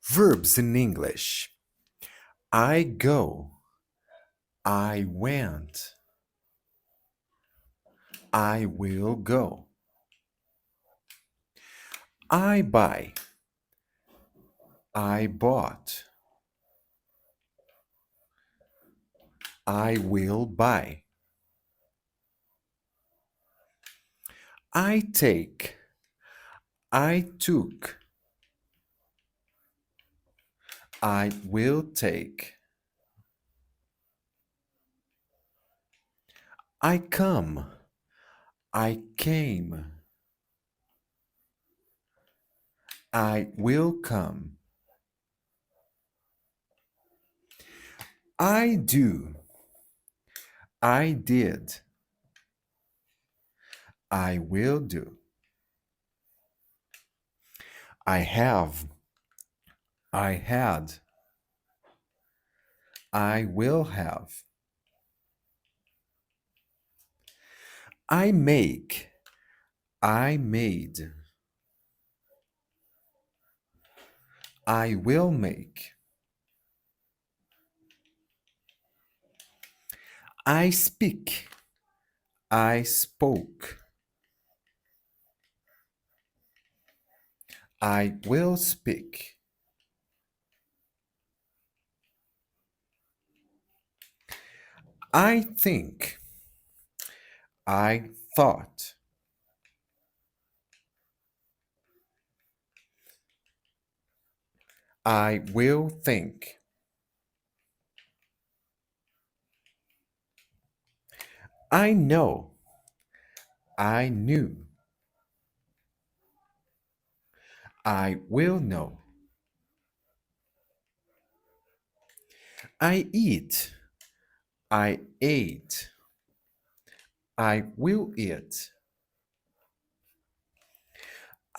Verbs in English. I go. I went. I will go. I buy. I bought. I will buy. I take. I took. I will take. I come. I came. I will come. I do. I did. I will do. I have. I had. I will have. I make. I made. I will make. I speak. I spoke. I will speak. I think. I thought. I will think. I know. I knew. I will know. I eat. I ate. I will eat.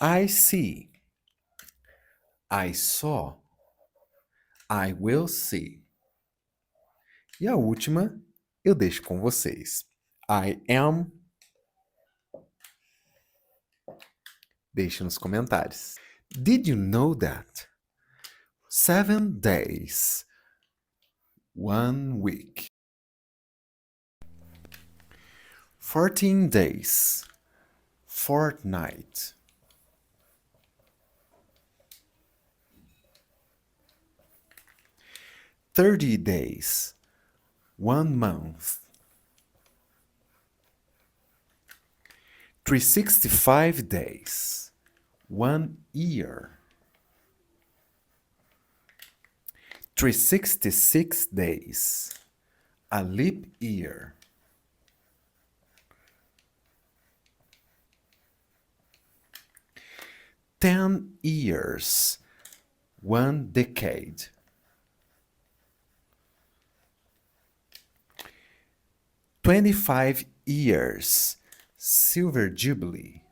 I see. I saw. I will see. E a última eu deixo com vocês. I am. Deixe nos comentários. Did you know that? 7 days, 1 week. 14 days, fortnight. 30 days, 1 month. 365 days, 1 year. 366 days, a leap year. 10 years, 1 decade. 25 years, silver jubilee.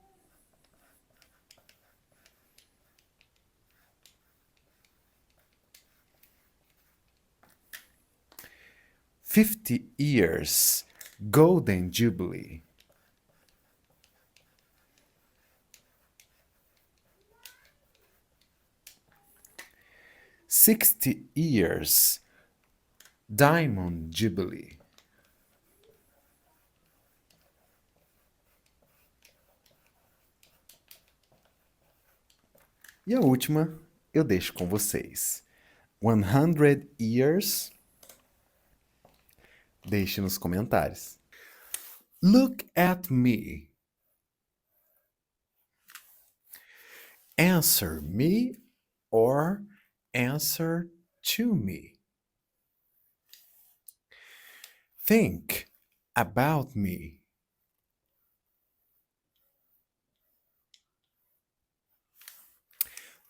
50 years, golden jubilee. 60 years, diamond jubilee. E a última eu deixo com vocês. 100 years. Deixe nos comentários. Look at me. Answer me or answer to me. Think about me.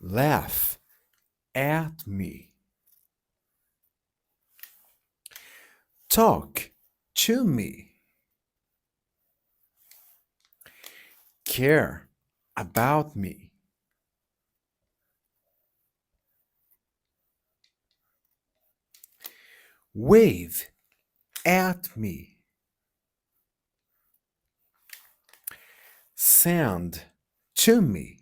Laugh at me. Talk to me. Care about me. Wave at me. Send to me.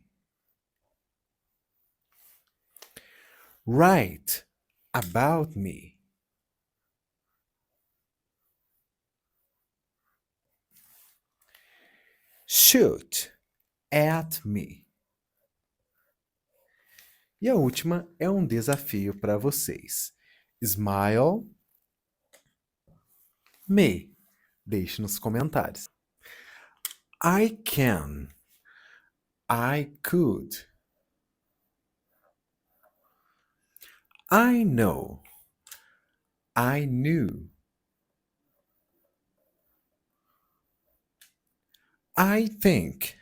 Write about me. Shoot at me. E a última é um desafio para vocês. Smile me. Deixe nos comentários. I can. I could. I know. I knew. I think.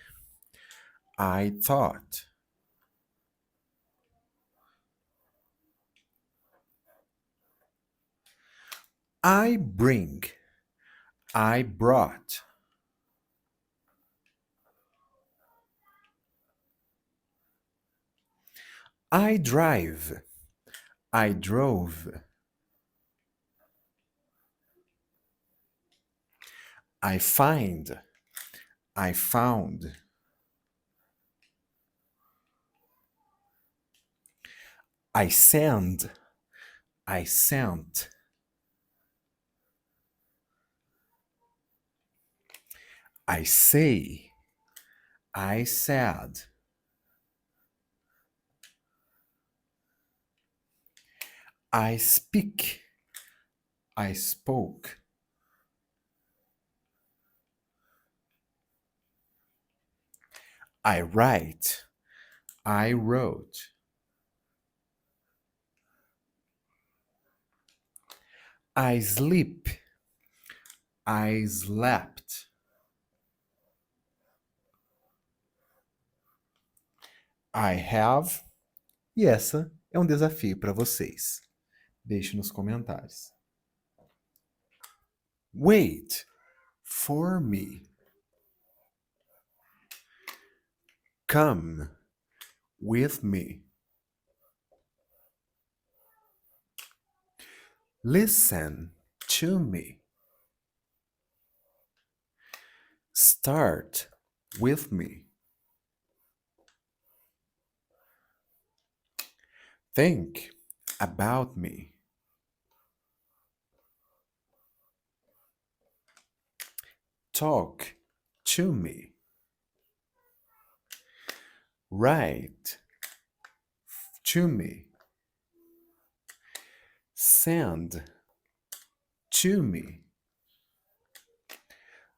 I thought. I bring. I brought. I drive. I drove. I find. I found. I send. I sent. I say. I said. I speak. I spoke. I write. I wrote. I sleep. I slept. I have. E essa é um desafio para vocês. Deixe nos comentários. Wait for me. Come with me. Listen to me. Start with me. Think about me. Talk to me. Write to me. Send to me.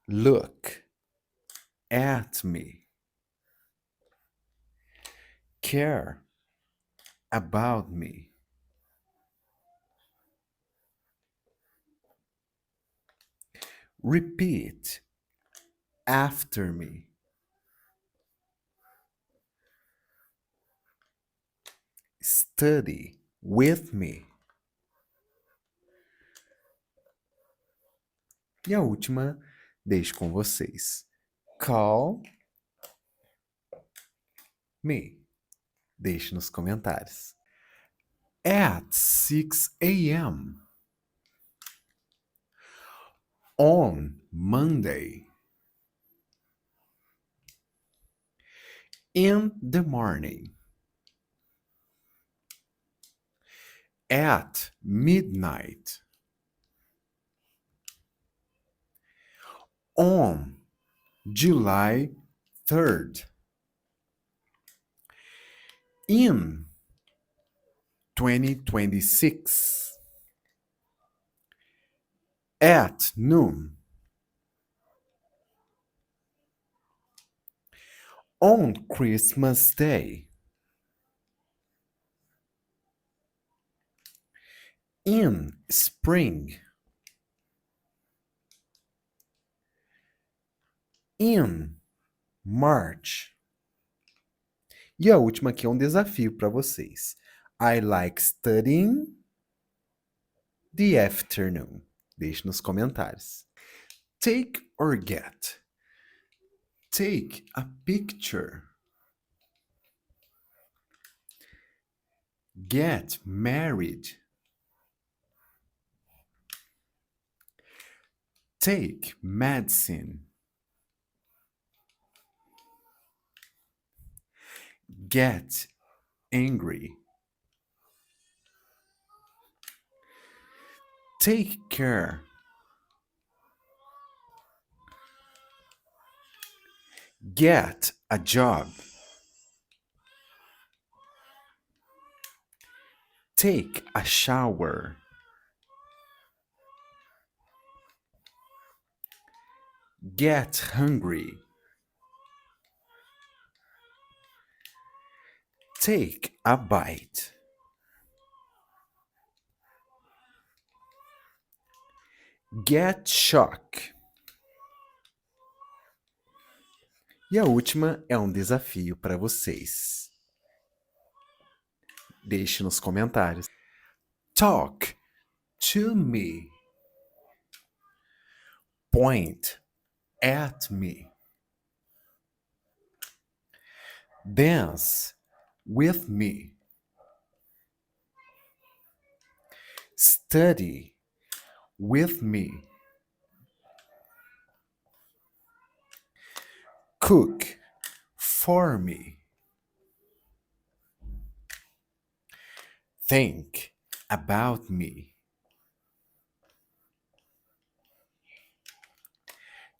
Look at me. Care about me. Repeat after me. Study with me. E a última, deixo com vocês. Call me. Deixe nos comentários. At 6 a.m. On Monday. In the morning. At midnight. On July 3rd. In 2026. At noon. On Christmas Day. In spring. In March. E a última aqui é um desafio para vocês. I like studying the afternoon. Deixe nos comentários. Take or get. Take a picture. Get married. Take medicine. Get angry. Take care. Get a job. Take a shower. Get hungry. Take a bite. Get shock. E a última é um desafio para vocês. Deixe nos comentários. Talk to me. Point at me. Dance with me. Study with me. Cook for me. Think about me.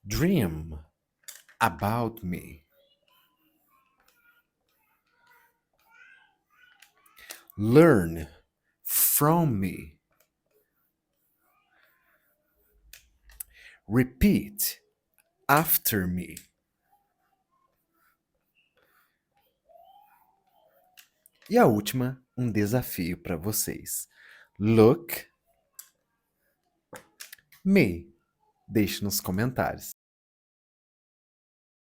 Dream about me. Learn from me. Repeat after me. E a última, um desafio para vocês. Look me. Deixe nos comentários.